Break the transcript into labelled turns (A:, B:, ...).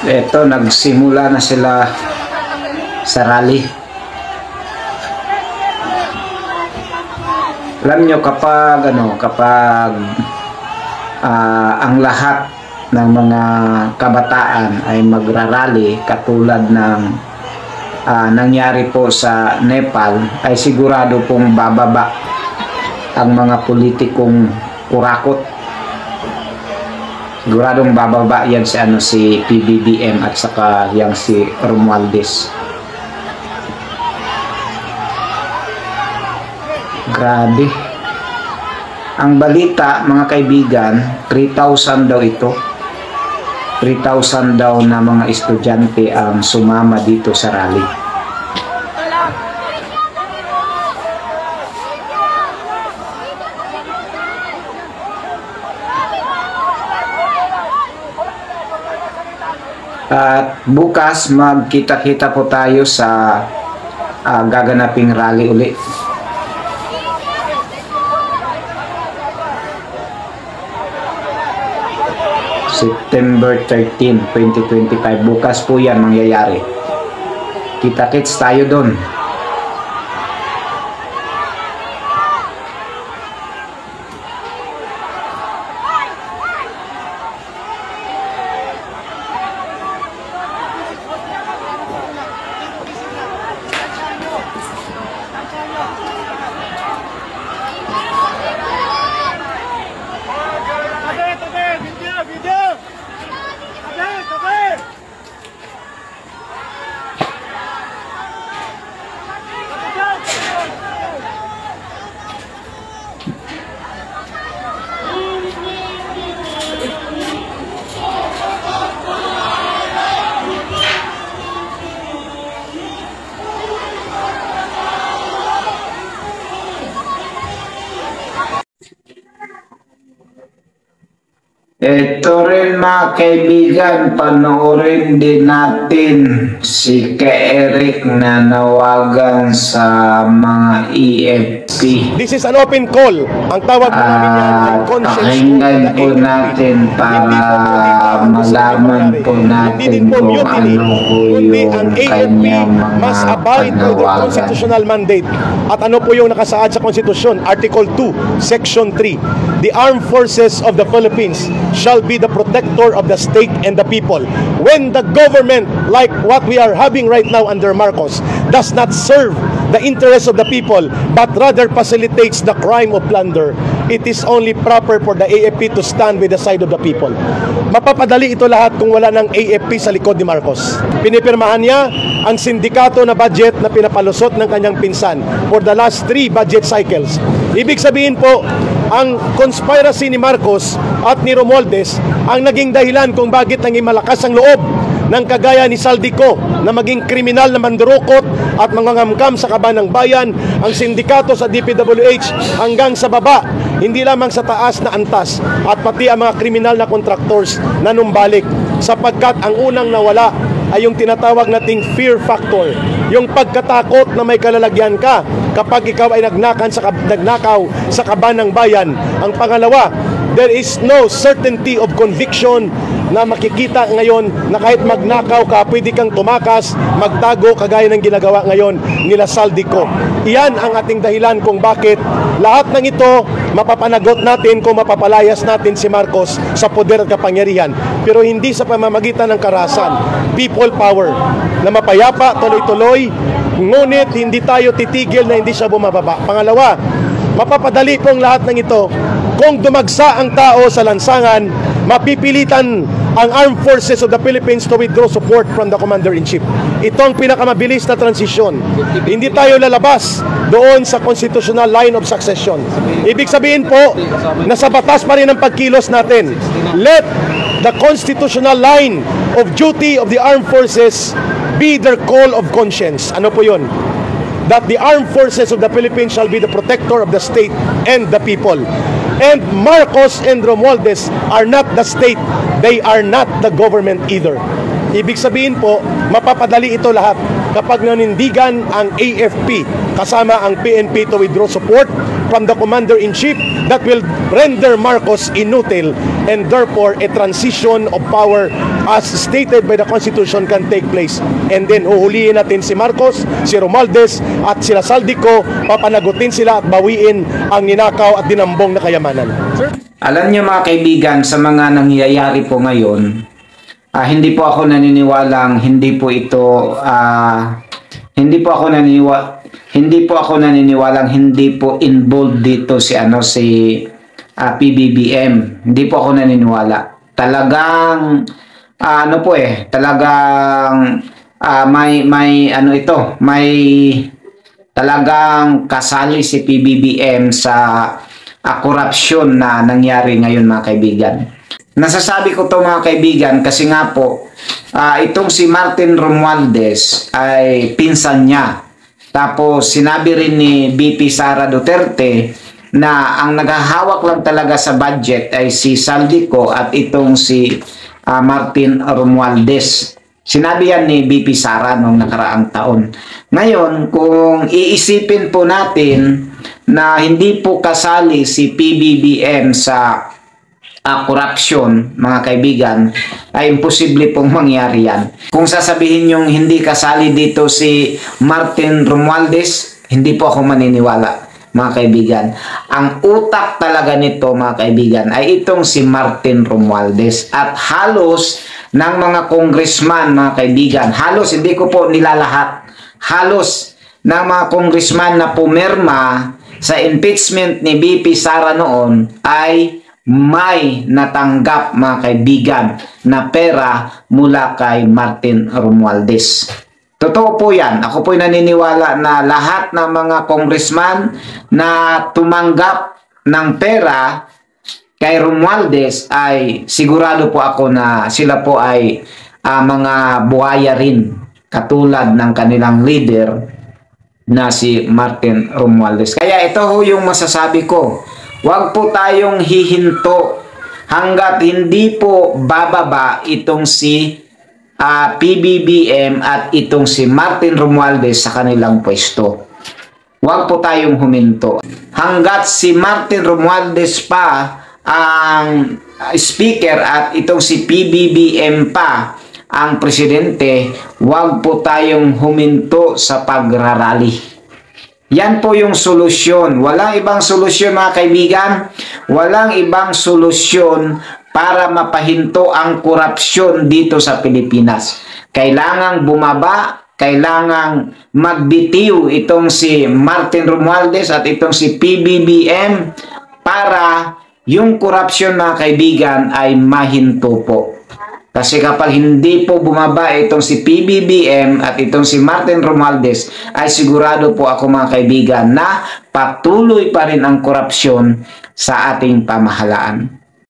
A: Ito, nagsimula na sila sa rally. Alam nyo, kapag ang lahat ng mga kabataan ay magrarally katulad ng nangyari po sa Nepal, ay sigurado pong bababa ang mga politikong kurakot. Siguradong bababa yan si PBBM at saka yang si Romualdez. Grabe. Ang balita, mga kaibigan, 3,000 daw ito. 3,000 daw na mga estudyante ang sumama dito sa rally. At bukas magkita-kita po tayo sa gaganaping rally uli. September 13, 2025. Bukas po yan mangyayari. Kita-kits tayo doon. Ito rin mga kaibigan, panoorin din natin si Eric na nawagan sa mga EFP.
B: This is an open call. Ang tawag po namin yan ay conscience.
A: Pakinggan po natin para malaman po natin kung ano po yung kanyang mga panawagan.
B: Constitutional mandate. At ano po yung nakasaad sa konstitusyon? Article 2, Section 3. The Armed Forces of the Philippines shall be the protector of the state and the people. When the government, like what we are having right now under Marcos, does not serve the interests of the people, but rather facilitates the crime of plunder, it is only proper for the AFP to stand with the side of the people. Mapapadali ito lahat kung wala ng AFP sa likod ni Marcos. Pinipirmahan niya ang sindikato na budget na pinapalusot ng kanyang pinsan for the last 3 budget cycles. Ibig sabihin po, ang conspiracy ni Marcos at ni Romualdez ang naging dahilan kung bakit naging malakas ang loob ng kagaya ni Saldico na maging kriminal na mandurukot at mangangamkam sa kaban ng bayan, ang sindikato sa DPWH hanggang sa baba, hindi lamang sa taas na antas, at pati ang mga kriminal na contractors na numbalik, sapagkat ang unang nawala ay yung tinatawag nating fear factor, yung pagkatakot na may kalalagyan ka kapag ikaw ay nagnakaw sa kaban ng bayan. Ang pangalawa, there is no certainty of conviction na makikita ngayon na kahit magnakaw ka, pwede kang tumakas, magtago, kagaya ng ginagawa ngayon nila Saldico. Iyan ang ating dahilan kung bakit lahat ng ito mapapanagot natin kung mapapalayas natin si Marcos sa poder at kapangyarihan. Pero hindi sa pamamagitan ng karahasan. People power na mapayapa, tuloy-tuloy, ngunit hindi tayo titigil na hindi siya bumababa. Pangalawa, mapapadali pong lahat ng ito kung dumagsa ang tao sa lansangan, mapipilitan ang Armed Forces of the Philippines to withdraw support from the Commander-in-Chief. Ito ang pinakamabilis na transisyon. Hindi tayo lalabas doon sa constitutional line of succession. Ibig sabihin po, nasa batas pa rin ang pagkilos natin. Let the constitutional line of duty of the Armed Forces be their call of conscience. Ano po yun? That the Armed Forces of the Philippines shall be the protector of the state and the people. And Marcos and Romualdez are not the state. They are not the government either. Ibig sabihin po, Mapapadali ito lahat kapag nanindigan ang AFP kasama ang PNP to withdraw support from the Commander-in-Chief that will render Marcos inutile, and therefore a transition of power as stated by the Constitution can take place. And then huhulihin natin si Marcos, si Romualdez at sila Saldico, papanagutin sila at bawiin ang ninakaw at dinambong na kayamanan. Sir?
A: Alam niyo mga kaibigan, sa mga nangyayari po ngayon, hindi po ako naniniwalang hindi po ito hindi po ako naniniwalang hindi po involved dito si PBBM. Hindi po ako naniniwala. Talagang may talagang kasali si PBBM sa korupsyon na nangyari ngayon mga kaibigan. Nasasabi ko to mga kaibigan kasi nga po itong si Martin Romualdez ay pinsan niya. Tapos sinabi rin ni VP Sara Duterte na ang naghahawak lang talaga sa budget ay si Saldico at itong si Martin Romualdez. Sinabi yan ni VP Sara noong nakaraang taon. Ngayon, kung iisipin po natin na hindi po kasali si PBBM sa korupsyon, mga kaibigan, ay imposible pong mangyari yan. Kung sasabihin yung hindi kasali dito si Martin Romualdez, hindi po ako maniniwala, mga kaibigan. Ang utak talaga nito, mga kaibigan, ay itong si Martin Romualdez. At halos ng mga congressman, mga kaibigan, halos, hindi ko po nilalahat, halos ng mga congressman na pumirma sa impeachment ni VP Sara noon ay may natanggap, mga kaibigan, na pera mula kay Martin Romualdez. Totoo po yan. Ako po'y naniniwala na lahat ng mga congressman na tumanggap ng pera kay Romualdez ay sigurado po ako na sila po ay mga buhaya rin, katulad ng kanilang leader na si Martin Romualdez. Kaya ito ho yung masasabi ko. Huwag po tayong hihinto hanggat hindi po bababa itong si PBBM at itong si Martin Romualdez sa kanilang pwesto. Huwag po tayong huminto. Hanggat si Martin Romualdez pa ang speaker at itong si PBBM pa ang presidente, huwag po tayong huminto sa pagrarally. Yan po yung solusyon. Walang ibang solusyon, mga kaibigan. Walang ibang solusyon para mapahinto ang korupsyon dito sa Pilipinas. Kailangang bumaba, kailangang magbitiw itong si Martin Romualdez at itong si PBBM para yung korupsyon, mga kaibigan, ay mahinto po. Kasi kapag hindi po bumaba itong si PBBM at itong si Martin Romualdez, ay sigurado po ako, mga kaibigan, na patuloy pa rin ang korupsyon sa ating pamahalaan.